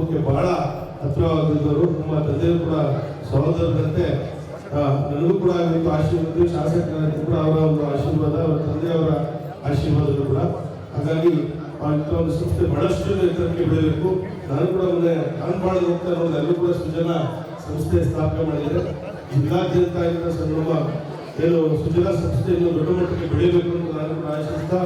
ಕುಟುಂಬಕ್ಕೆ ಬಹಳ ಹತ್ತಿರವಾಗಿದ್ದವರು. ನಮ್ಮ ತಂದೆಯವರು ಕೂಡ ಸಹೋದರರಂತೆ ನನಗೂ ಕೂಡ ಇವತ್ತು ಆಶೀರ್ವಾದ, ಶಾಸಕರಿಗೂ ಕೂಡ ಅವರ ಒಂದು ಆಶೀರ್ವಾದ, ಅವರ ತಂದೆಯವರ ಆಶೀರ್ವಾದಗಳು ಕೂಡ. ಹಾಗಾಗಿ ಇಂಥ ಒಂದು ಸಂಸ್ಥೆ ಬಹಳಷ್ಟು ಎತ್ತರಕ್ಕೆ ಬೆಳೆಯಬೇಕು. ನಾನು ಕೂಡ ಮುಂದೆ ನಾನು ಬಾಳದ ಹೋಗ್ತಾ ಇರೋದು ಎಲ್ಲರೂ ಕೂಡ ಸುಜನ ಸಂಸ್ಥೆ ಸ್ಥಾಪನೆ ಮಾಡಿದರೆ ಜಿಲ್ಲಾದ್ಯಂತ ನಮ್ಮ ಏನು ಸುಜನ ಸಂಸ್ಥೆಯನ್ನು ದೊಡ್ಡ ಮಟ್ಟಕ್ಕೆ ಬೆಳೆಯಬೇಕು ಅಂತ ನಾನು ಕೂಡ ಆಶಿಸ್ತಾ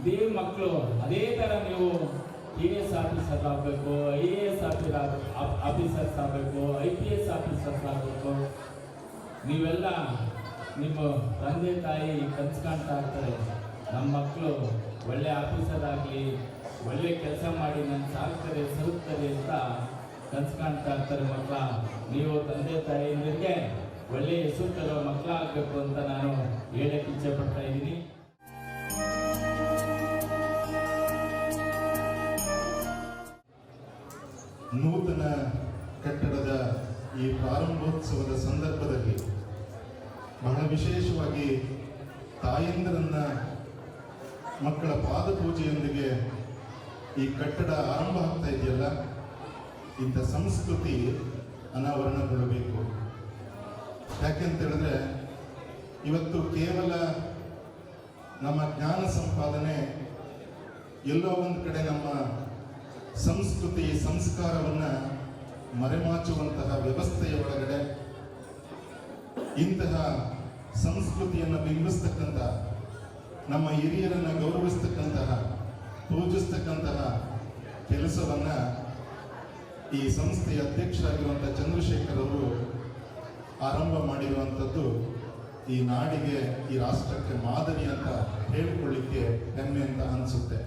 ಇದೇ ಮಕ್ಕಳು ಅದೇ ಥರ ನೀವು TS ಆಫೀಸರ್ ಆಗಬೇಕು, IAS ಆಫೀಸರ್ಸ್ ಆಗಬೇಕು, IPS ಆಫೀಸರ್ಸ್ ಆಗಬೇಕು. ನೀವೆಲ್ಲ ನಿಮ್ಮ ತಂದೆ ತಾಯಿ ಕನಸು ಕಾಣ್ತಾ ಇರ್ತಾರೆ, ನಮ್ಮ ಮಕ್ಕಳು ಒಳ್ಳೆ ಆಫೀಸರ್ ಆಗಲಿ, ಒಳ್ಳೆ ಕೆಲಸ ಮಾಡಿ ನನ್ನ ಸಾಕ್ತಾರೆ ಸರುತ್ತಾರೆ ಅಂತ ಕನಸು ಕಾಣ್ತಾ ಇರ್ತಾರೆ ಮಕ್ಕಳ. ನೀವು ತಂದೆ ತಾಯಿಯರಿಗೆ ಒಳ್ಳೆ ಹೆಸರು ತರೋ ಮಕ್ಕಳಾಗಬೇಕು ಅಂತ ನಾನು ಹೇಳಕ್ಕೆ ಇಚ್ಛೆ ಪಡ್ತಾ ಇದ್ದೀನಿ. ನೂತನ ಕಟ್ಟಡದ ಈ ಪ್ರಾರಂಭೋತ್ಸವದ ಸಂದರ್ಭದಲ್ಲಿ ಬಹಳ ವಿಶೇಷವಾಗಿ ತಾಯಂದಿರನ್ನ ಮಕ್ಕಳ ಪಾದಪೂಜೆಯೊಂದಿಗೆ ಈ ಕಟ್ಟಡ ಆರಂಭ ಆಗ್ತಾ ಇದೆಯಲ್ಲ, ಇಂಥ ಸಂಸ್ಕೃತಿ ಅನಾವರಣಗೊಳ್ಳಬೇಕು. ಯಾಕೆಂತ ಹೇಳಿದ್ರೆ ಇವತ್ತು ಕೇವಲ ನಮ್ಮ ಜ್ಞಾನ ಸಂಪಾದನೆ, ಎಲ್ಲೋ ಒಂದು ಕಡೆ ನಮ್ಮ ಸಂಸ್ಕೃತಿ ಸಂಸ್ಕಾರವನ್ನು ಮರೆಮಾಚುವಂತಹ ವ್ಯವಸ್ಥೆಯ ಒಳಗಡೆ ಇಂತಹ ಸಂಸ್ಕೃತಿಯನ್ನು ಬಿಂಬಿಸ್ತಕ್ಕಂಥ, ನಮ್ಮ ಹಿರಿಯರನ್ನು ಗೌರವಿಸ್ತಕ್ಕಂತಹ, ಪೂಜಿಸ್ತಕ್ಕಂತಹ ಕೆಲಸವನ್ನು ಈ ಸಂಸ್ಥೆಯ ಅಧ್ಯಕ್ಷರಾಗಿರುವಂಥ ಚಂದ್ರಶೇಖರ್ ಅವರು ಆರಂಭ ಮಾಡಿರುವಂಥದ್ದು ಈ ನಾಡಿಗೆ, ಈ ರಾಷ್ಟ್ರಕ್ಕೆ ಮಾದರಿ ಅಂತ ಹೇಳಿಕೊಳ್ಳಿಕ್ಕೆ ಹೆಮ್ಮೆ ಅಂತ ಅನಿಸುತ್ತೆ.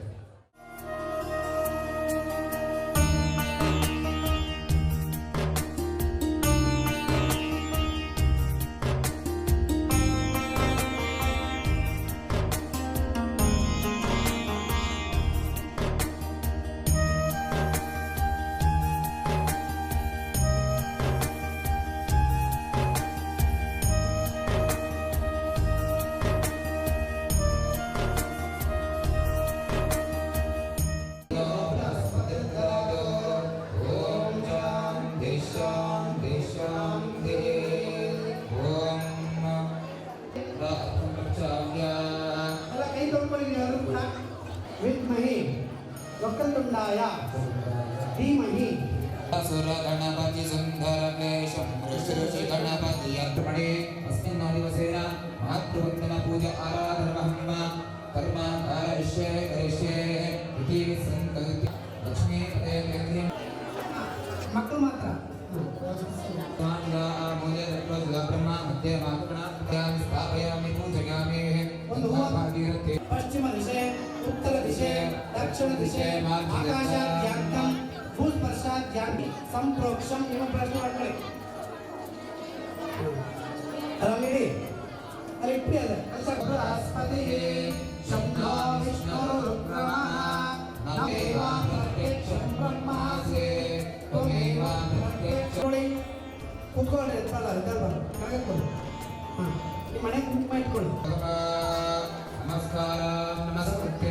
वक्रतुंडाय धीमहि असुर गणपति सुंदर क्लेशं ऋषि गणपति यत्मणे अस्मिन् दिवसेन मातृवन्दन पूजा आराधनमहं करिष्ये इति संकल्प्य लक्ष्मीपते देवी मक्कलु मात्र तांगा मूले ब्रह्मा मध्ये मातृगण स्थापयामि पूजयामि भागीरथी पश्चिम दिशे उत्तर दिशे दक्षिण दिशे आकाशाद्यांतं भूस्पर्शाद्यांति संप्रोक्षम एवं प्रश्न ಮಾಡ್ಕೊಳ್ಳಿ. ರಮಿಡಿ ಅಲ್ಲಿ ಇಟ್ಟಿ ಅದ ಬೃಹಸ್ಪತಿ ಶಂಭೋ ವಿಷ್ಣು ರುದ್ರಮ ನಮೇವ ಪ್ರತ್ಯಕ್ಷಂ ಬ್ರಹ್ಮಾಸೆ ತ್ವಮೇವ ಪ್ರತ್ಯಕ್ಷಂ. ಕೂತ್ಕೊಳ್ಳಿ, ಎತ್ತಲ್ಲ ಎತ್ತಲ್ಲ ಕೆಳಗೆ ಕೂತ್ಕೊಳ್ಳಿ. ನಿಮ್ಮ ಮನೆ ಕುಂಕುಮ ಇಟ್ಕೊಳ್ಳಿ. ನಮಸ್ಕಾರ ನಮಸ್ಕೃತ್ಯ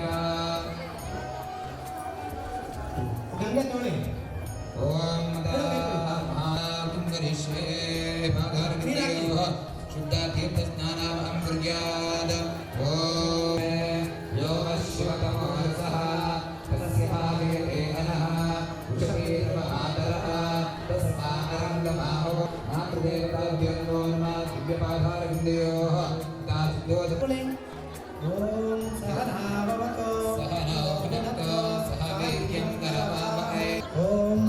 ಗಂಗೆ ತೊಳಿ. ಓಂ ಮಹಾಕುಂಗರಿಷ್ಯೇ ಭಾಗರ್ಗಿರಿಯೋ ಶುದ್ಧ ತೀರ್ಥ ಸ್ನಾನಂ ಕೃತ್ಯಾದ ಓಂ ಯೋ ಶಿವತಮೋ ಸಹ ತಸ್ಯ ಹಾವೇತೆ ಅನಃ ಉಷಕೇರ್ವ ಆದರಃ ತಸ್ಮಾನರಂಗಮಾಹೋ ಮಾತೃದೇವತಾಭ್ಯೋ ನಮಃ ದಿವ್ಯಪಾಧಾರವಿಂದಯೋ ತಾಸ್ಯೋಜ ಓಂ ಸಹನಾ ಭವತು सहनौ भुनक्तु सह वीर्यं करवावहै ಓಂ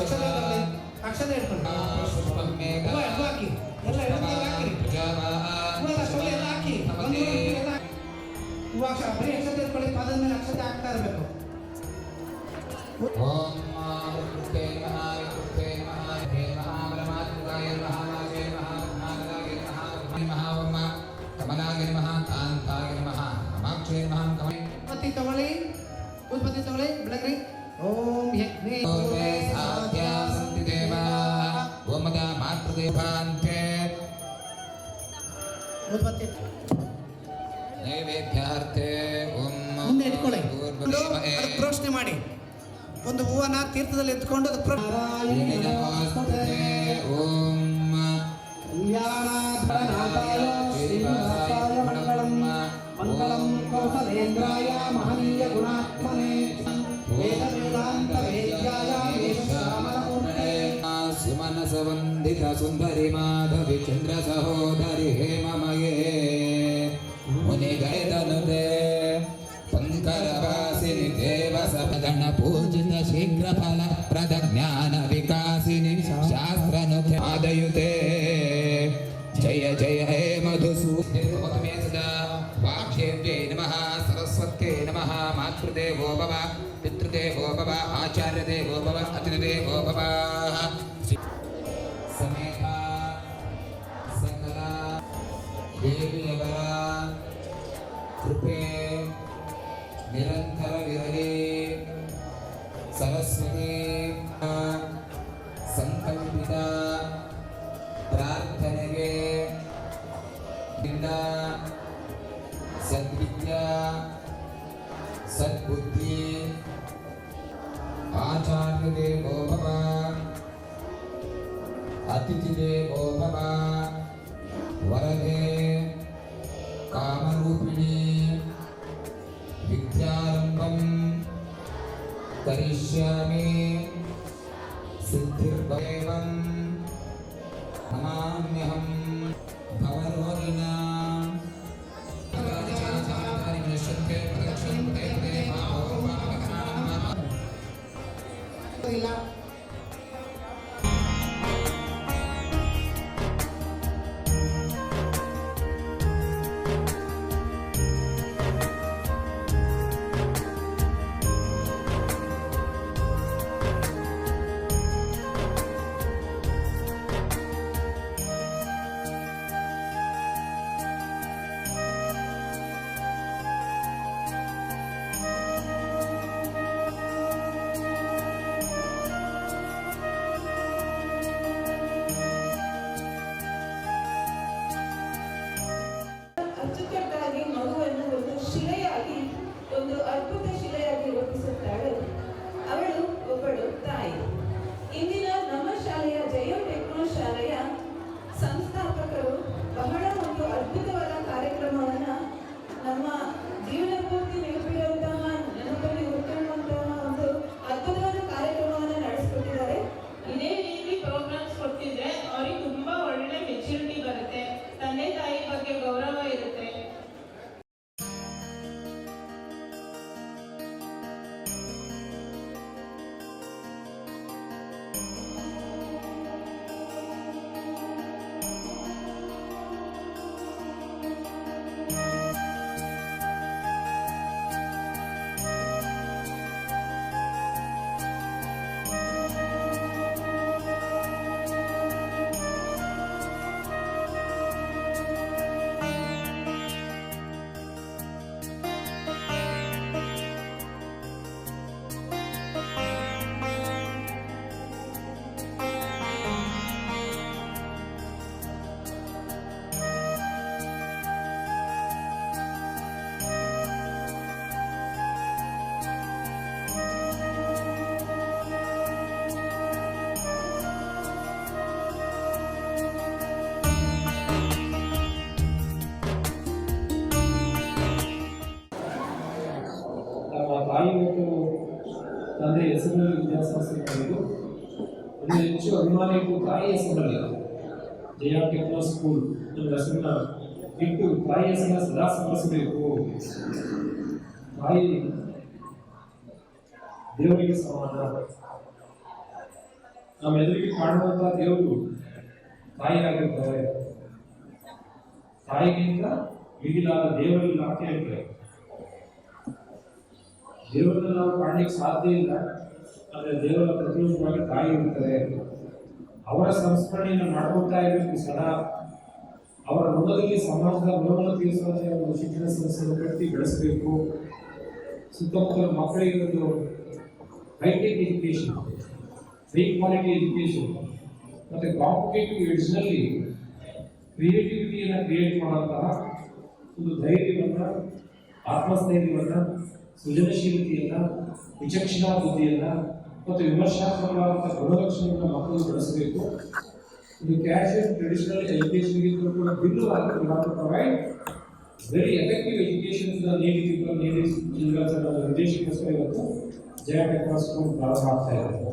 ಅಕ್ಷತೆ ತಗೊಳ್ಳಿ. ಅಕ್ಷತೆ ಇಟ್ಕೊಳ್ಳಿ. पुष्पं मे ಹೂವ ಎದ್ದು ಹಾಕಿ. ಎಲ್ಲ ಎಡದಲ್ಲಿ ಹಾಕಿರಿ. ಹೂವ ಅಷ್ಟೊಂದು ಎಲ್ಲ ಹಾಕಿ. ಒಂದು ಎಲ್ಲ ಹಾಕಿ. ಹೂವ ಬರೀ ಅಕ್ಷತೆ ಇಟ್ಕೊಳ್ಳಿ. ಪಾದದ ಮೇಲೆ ಅಕ್ಷತೆ ಹಾಕ್ತಾ ಇರಬೇಕು. ओम कृते महाकृते महाहे महाब्रह्मात्मकाय महानागे महानागे महाओम कमलागे नमः कांतागे नमः कामाक्षे नमः कमले ಉತ್ಪತ್ತಿ ತಗೊಳ್ಳಿ. ಉತ್ಪತ್ತಿ ತಗೊಳ್ಳಿ. ಬೆಳಗ್ರಿ. ಓಂ ಯಜ್ಞೇ ओमे साध्या सन्ति देवा ओमदा मातृदेवान्ते ಉತ್ಪತ್ತಿ नैवेद्यार्थे ओम ಮುಂದೆ ಇಟ್ಕೊಳ್ಳಿ. पूर्वमेव ಅದು ಪ್ರೋಕ್ಷಣೆ ಮಾಡಿ. ಒಂದು ಹೂವನ ತೀರ್ಥದಲ್ಲಿ ಎತ್ಕೊಂಡು ಅದು नमस्ते ओम ಕಲ್ಯಾಣಾಧನಾಥಾಯ ಶ್ರೀನಿವಾಸಾಯ ಮಂಗಳಂ ಮಂಗಳಂ ಕೌಸಲೇಂದ್ರಾಯ ಮಹನೀಯ ಗುಣಾತ್ಮನೆ ವೇದ ವೇದಾಂತ ವೇದ್ಯಾಯ ವೇದಶ್ಯಾಮಲಮೂರ್ತೆ सुमनसवन्दित सुन्दरि माधवि चन्द्र सहोदरि हेममये मुनिगणितनुते पंकरवासिनि देव सपदन पूजित शीघ्रफल प्रद ज्ञान विकासिनि शास्त्रनुते आदयुते जय जय हे मधुसूदने सदा वाक्येभ्ये नमः सरस्वत्यै नमः मातृदेवो भव पितृदेवो भव आचार्यदेवो भव अतिथिदेवो भव समेता सकला देविಯವರ ಕೃಪೆ ನಿರಂತರವಿರಲಿ ಸರಸ್ವತಿ ಸಂಕಲ್ಪಿತ ಪ್ರಾರ್ಥನೆಗೆ ಸದ್ವಿದ್ಯಾ ಸದ್ಬುದ್ಧಿ ಆಚಾರ್ಯ ದೇವೋ ಭವ ಅತಿಥಿ ದೇವೋ ಭವ ವರದೆ ಕಾಮರೂಪಿಣಿ ವಿದ್ಯಾರಂಭಂ ಕರಿಷ್ಯಾಮಿ ಸಿದ್ಧಿರ್ಭವೇವಂ ನಮಾಮ್ಯಹಂ ಭವರೋಗಿಣಾಂ ಇಲ್ಲ. ಅಚ್ಚುಕಟ್ಟಾಗಿ ಮಗುವನ್ನು ಒಂದು ಶಿಲೆಯಾಗಿ ಒಂದು ಅದ್ಭುತ ಶಿಲೆಯಾಗಿ ರೂಪಿಸುತ್ತಾಳೆ. ಅವಳು ಒಬ್ಬಳು ತಾಯಿ. ಇಂದಿನ ನಮ್ಮ ಶಾಲೆಯ ಜಯಂ ಟೆಕ್ನೋ ಶಾಲೆಯ ಸಂಸ್ಥಾಪಕರು ಬಹಳ ಒಂದು ಅದ್ಭುತವಾದ ಕಾರ್ಯಕ್ರಮವನ್ನ ನಮ್ಮ ಜೀವನ ಪೂರ್ತಿ ನೆನಪಿಡುವಂತಹ ನೆನಪಲ್ಲಿ ಉಳಿದುಕೊಳ್ಳುವಂತಹ ಒಂದು ಅದ್ಭುತವಾದ ಕಾರ್ಯಕ್ರಮವನ್ನು ನಡೆಸಿಕೊಟ್ಟಿದ್ದಾರೆ. ಇದೇ ರೀತಿ ಪ್ರೋಗ್ರಾಮ್ಸ್ ಕೊಡ್ತಿದ್ರೆ ಅವ್ರಿಗೆ ತುಂಬಾ ಒಳ್ಳೆ ಮೆಚುರಿಟಿ ಬರುತ್ತೆ, ತಂದೆ ತಾಯಿ ಬಗ್ಗೆ ಗೌರವ ಇರುತ್ತೆ. ತಾಯಿ ಮತ್ತು ತಂದೆ ಹೆಸರಿನಲ್ಲಿ ವಿದ್ಯಾಸಂಸ್ಥೆ ಕರೆದು ಒಂದು ಹೆಚ್ಚು ಅಭಿಮಾನ ಇಟ್ಟು ತಾಯಿ ಹೆಸರಿನಲ್ಲಿ ಜಯ ಟೆಕ್ನೋ ಸ್ಕೂಲ್ ನನ್ನ ಹೆಸರನ್ನ ಇಟ್ಟು ತಾಯಿ ಹೆಸರನ್ನ ಸದಾ ಸ್ಮರಿಸಬೇಕು. ತಾಯಿ ದೇವರಿಗೆ ಸಮಾನ. ನಮ್ಮ ಎದುರಿಗೆ ಕಾಣುವಂತಹ ದೇವರು ತಾಯಿಯಾಗಿರ್ತಾರೆ. ತಾಯಿಗಿಂತ ಮಿಗಿಲಾದ ದೇವರಿಲ್ಲ ಅಂತ ಹೇಳ್ತಾರೆ. ದೇವರನ್ನ ನಾವು ಕಾಣಲಿಕ್ಕೆ ಸಾಧ್ಯ ಇಲ್ಲ, ಆದರೆ ದೇವರ ಪ್ರತಿಯೊಬ್ಬವಾಗಿ ತಾಯಿ ಇರ್ತಾರೆ. ಅವರ ಸಂಸ್ಮರಣೆಯನ್ನು ಮಾಡ್ಕೊಳ್ತಾ ಇರಬೇಕು ಸದಾ. ಅವರ ಋಣದಲ್ಲಿ ಸಮಾಜದ ಋಣವನ್ನು ತೀರಿಸುವಂತೆ ಒಂದು ಶಿಕ್ಷಣ ಸಂಸ್ಥೆಯನ್ನು ಕಟ್ಟಿ ಬೆಳೆಸಬೇಕು. ಸುತ್ತಮುತ್ತಲ ಮಕ್ಕಳಿಗೆ ಒಂದು hi-tech education, high quality education ಮತ್ತು ಕಾಂಪಿಟೇಟಿವ್ ಎಡ್ಜ್ನಲ್ಲಿ ಕ್ರಿಯೇಟಿವಿಟಿಯನ್ನು ಕ್ರಿಯೇಟ್ ಮಾಡುವಂತಹ ಒಂದು ಧೈರ್ಯವನ್ನು, ಆತ್ಮಸ್ಥೈರ್ಯವನ್ನು, ಸೃಜನಶೀಲತೆಯನ್ನು, ವಿಚಕ್ಷಣಾ ಬುದ್ಧಿಯನ್ನು ಮತ್ತು ವಿಮರ್ಶಾತ್ಮಕವಾದಂಥ ಗುಣಲಕ್ಷಣಗಳನ್ನು ಮಕ್ಕಳು ಬೆಳೆಸಬೇಕು. ಇದು ಕ್ಯಾಶುಯಲ್ ಟ್ರೆಡಿಷನಲ್ ಎಜುಕೇಶನ್ಗಿಂತ ಕೂಡ ಭಿನ್ನವಾಗಿ provide very effective education to the needy people, needy childrens ಅನ್ನೋ ಉದ್ದೇಶಕ್ಕೋಸ್ಕರ ಇವತ್ತು ಜಯ ಟೆಕ್ನೋ ಸ್ಕೂಲ್ ಪ್ರಾರಂಭ ಆಗ್ತಾ ಇದೆ.